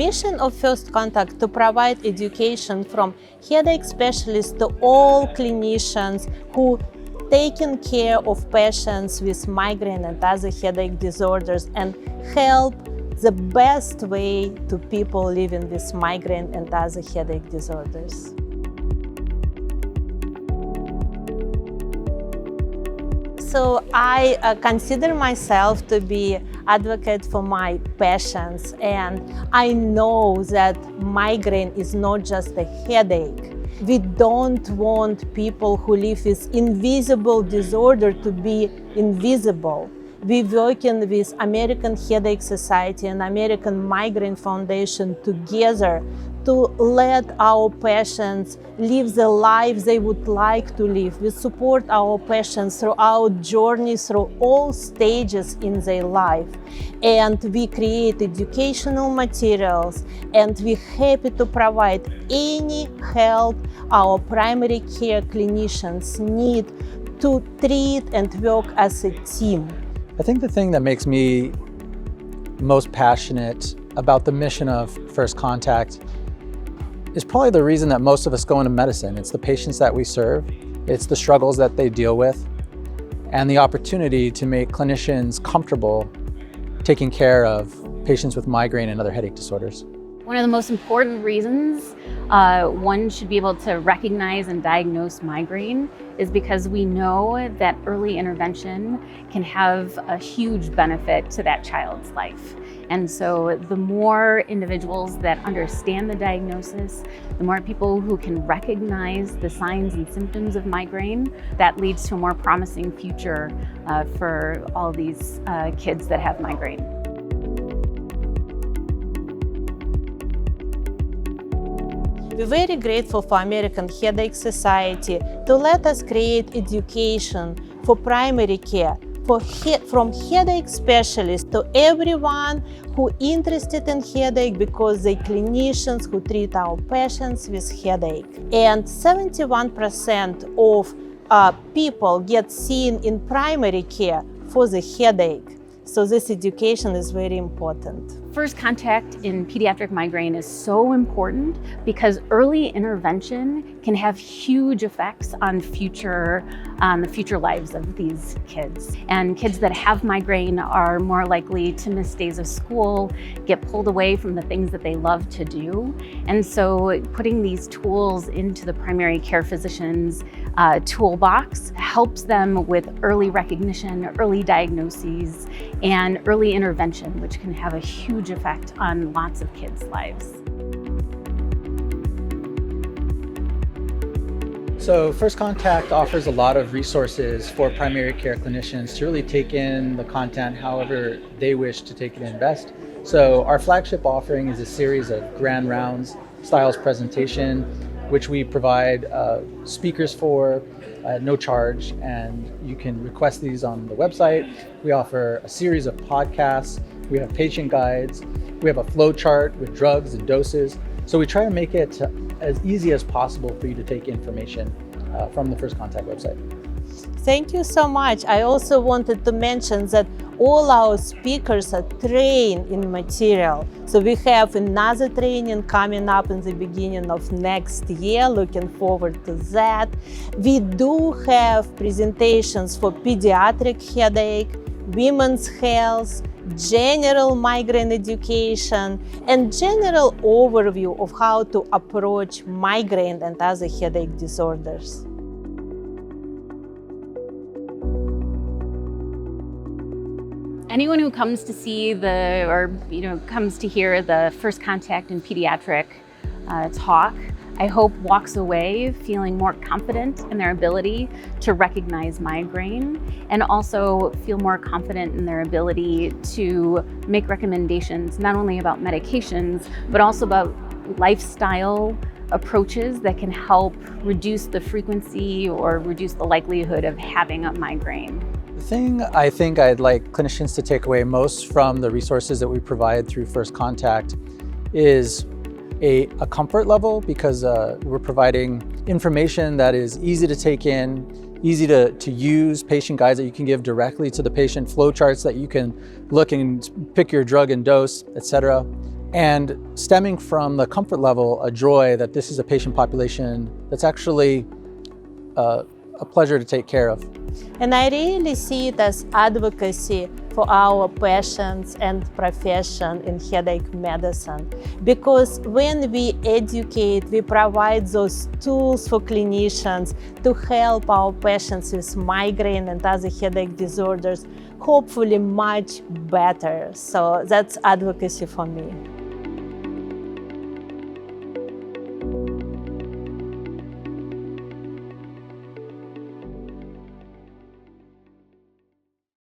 mission of First Contact to provide education from headache specialists to all clinicians who taking care of patients with migraine and other headache disorders and help the best way to people living with migraine and other headache disorders. So I consider myself to be advocate for my patients, and I know that migraine is not just a headache. We don't want people who live with invisible disorder to be invisible. We're working with American Headache Society and American Migraine Foundation together to let our patients live the life they would like to live. We support our patients throughout journeys, through all stages in their life. And we create educational materials, and we're happy to provide any help our primary care clinicians need to treat and work as a team. I think the thing that makes me most passionate about the mission of First Contact is probably the reason that most of us go into medicine. It's the patients that we serve, it's the struggles that they deal with, and the opportunity to make clinicians comfortable taking care of patients with migraine and other headache disorders. One of the most important reasons one should be able to recognize and diagnose migraine is because we know that early intervention can have a huge benefit to that child's life. And so the more individuals that understand the diagnosis, the more people who can recognize the signs and symptoms of migraine, that leads to a more promising future for all these kids that have migraine. We're very grateful for American Headache Society to let us create education for primary care, from headache specialists to everyone who interested in headache, because they're clinicians who treat our patients with headache. And 71% of people get seen in primary care for the headache. So this education is very important. First contact in pediatric migraine is so important because early intervention can have huge effects on the future lives of these kids. And kids that have migraine are more likely to miss days of school, get pulled away from the things that they love to do. And so putting these tools into the primary care physician's toolbox helps them with early recognition, early diagnoses, and early intervention, which can have a huge effect on lots of kids' lives. So First Contact offers a lot of resources for primary care clinicians to really take in the content however they wish to take it in best. So our flagship offering is a series of grand rounds styles presentation, which we provide speakers for no charge, and you can request these on the website. We offer a series of podcasts, we have patient guides, we have a flow chart with drugs and doses. So we try to make it as easy as possible for you to take information from the First Contact website. Thank you so much. I also wanted to mention that all our speakers are trained in material. So we have another training coming up in the beginning of next year. Looking forward to that. We do have presentations for pediatric headache, women's health, general migraine education, and general overview of how to approach migraine and other headache disorders. Anyone who comes to see comes to hear the First Contact in Pediatric talk, I hope walks away feeling more confident in their ability to recognize migraine, and also feel more confident in their ability to make recommendations not only about medications, but also about lifestyle approaches that can help reduce the frequency or reduce the likelihood of having a migraine. The thing I think I'd like clinicians to take away most from the resources that we provide through First Contact is a comfort level, because we're providing information that is easy to take in, easy to use, patient guides that you can give directly to the patient, flow charts that you can look and pick your drug and dose, etc. and stemming from the comfort level, a joy that this is a patient population that's actually a pleasure to take care of. And I really see it as advocacy for our patients and profession in headache medicine. Because when we educate, we provide those tools for clinicians to help our patients with migraine and other headache disorders, hopefully much better. So that's advocacy for me.